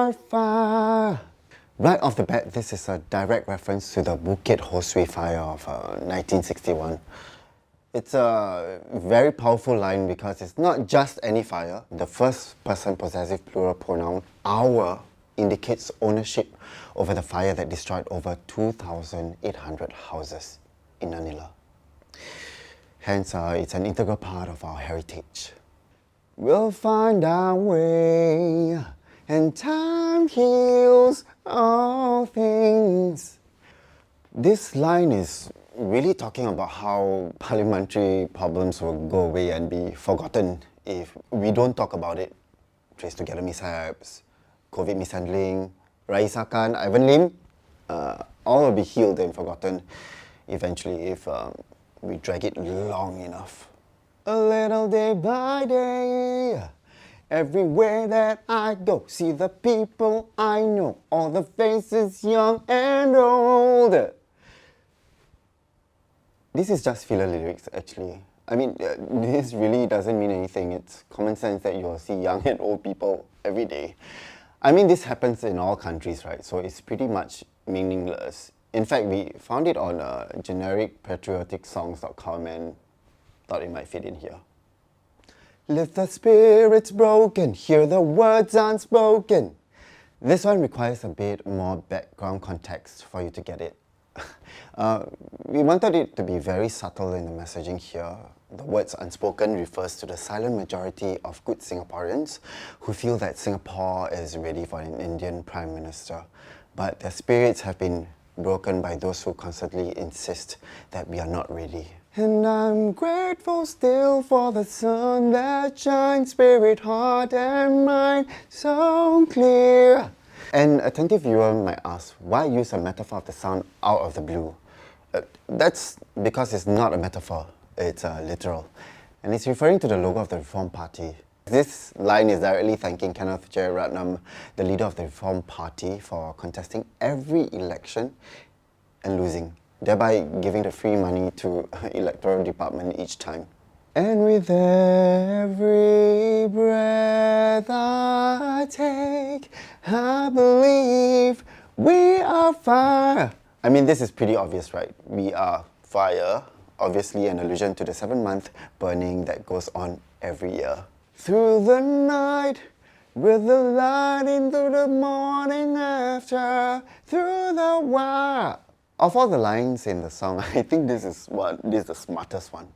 are fire. Right off the bat, this is a direct reference to the Bukit Ho Swee fire of 1961. It's a very powerful line because it's not just any fire. The first person possessive plural pronoun, our, indicates ownership over the fire that destroyed over 2,800 houses in Manila. Hence, it's an integral part of our heritage. We'll find our way, and time heals all things. This line is really talking about how parliamentary problems will go away and be forgotten if we don't talk about it. Trace Together mishaps, COVID mishandling, Raisa Khan, Ivan Lim, all will be healed and forgotten eventually if we drag it long enough. A little day by day, everywhere that I go, see the people I know, all the faces young and old. This is just filler lyrics actually. I mean, this really doesn't mean anything. It's common sense that you'll see young and old people every day. I mean, this happens in all countries, right? So it's pretty much meaningless. In fact, we found it on genericpatrioticsongs.com and thought it might fit in here. Let the spirits broken, hear the words unspoken. This one requires a bit more background context for you to get it. We wanted it to be very subtle in the messaging here. The words unspoken refers to the silent majority of good Singaporeans who feel that Singapore is ready for an Indian Prime Minister, but their spirits have been broken by those who constantly insist that we are not ready. And I'm grateful still for the sun that shines, spirit, heart and mind so clear. An attentive viewer might ask, why use a metaphor of the sun out of the blue? That's because it's not a metaphor, it's literal. And it's referring to the logo of the Reform Party. This line is directly thanking Kenneth Jeyaretnam, the leader of the Reform Party, for contesting every election and losing, thereby giving the free money to electoral department each time. And with every breath I take, I believe we are fire. I mean, this is pretty obvious, right? We are fire, obviously an allusion to the 7-month burning that goes on every year. Through the night, with the light into the morning after, through the wire. Of all the lines in the song, I think this is the smartest one.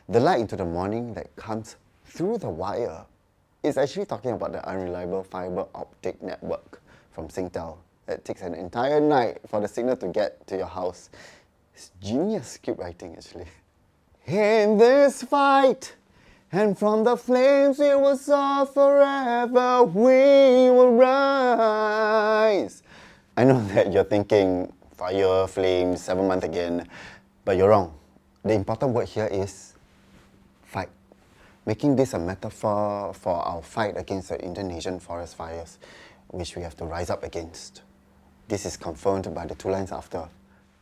The light into the morning that comes through the wire is actually talking about the unreliable fiber optic network from Singtel that takes an entire night for the signal to get to your house. It's genius script writing actually. In this fight, and from the flames we will soar forever, we will rise. I know that you're thinking, fire, flames, 7 months again, but you're wrong. The important word here is fight, making this a metaphor for our fight against the Indonesian forest fires, which we have to rise up against. This is confirmed by the 2 lines after.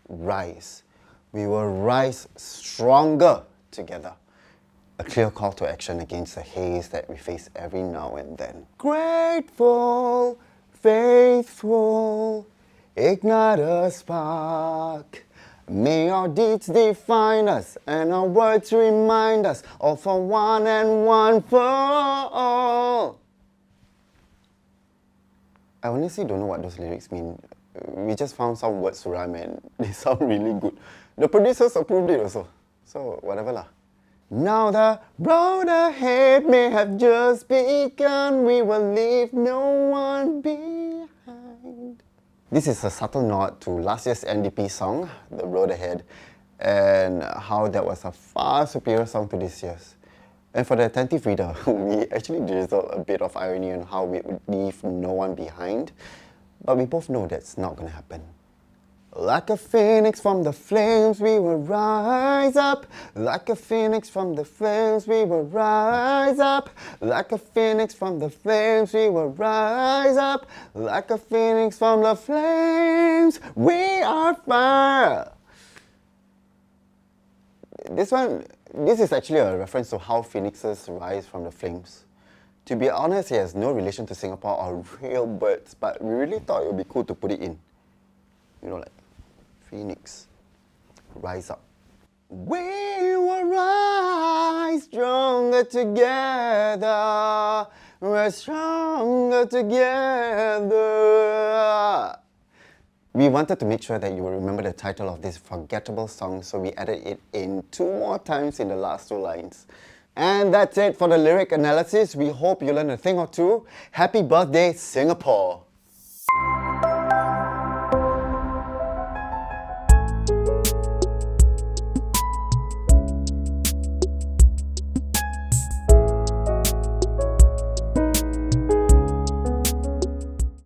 Rise. We will rise stronger together. A clear call to action against the haze that we face every now and then. Grateful, faithful, ignite a spark. May our deeds define us and our words remind us, all for one and one for all. I honestly don't know what those lyrics mean. We just found some words to rhyme and they sound really good. The producers approved it also, so whatever lah. Now the road ahead may have just begun, we will leave no one behind. This is a subtle nod to last year's NDP song, The Road Ahead, and how that was a far superior song to this year's. And for the attentive reader, we actually drizzled a bit of irony on how we would leave no one behind, but we both know that's not going to happen. Like a phoenix from the flames, we will rise up. Like a phoenix from the flames, we will rise up. Like a phoenix from the flames, we will rise up. Like a phoenix from the flames, we are fire. This is actually a reference to how phoenixes rise from the flames. To be honest, it has no relation to Singapore or real birds, but we really thought it would be cool to put it in. You know, like Phoenix, rise up. We will rise stronger together. We're stronger together. We wanted to make sure that you will remember the title of this forgettable song, so we added it in 2 more times in the last 2 lines. And that's it for the lyric analysis. We hope you learned a thing or two. Happy birthday, Singapore!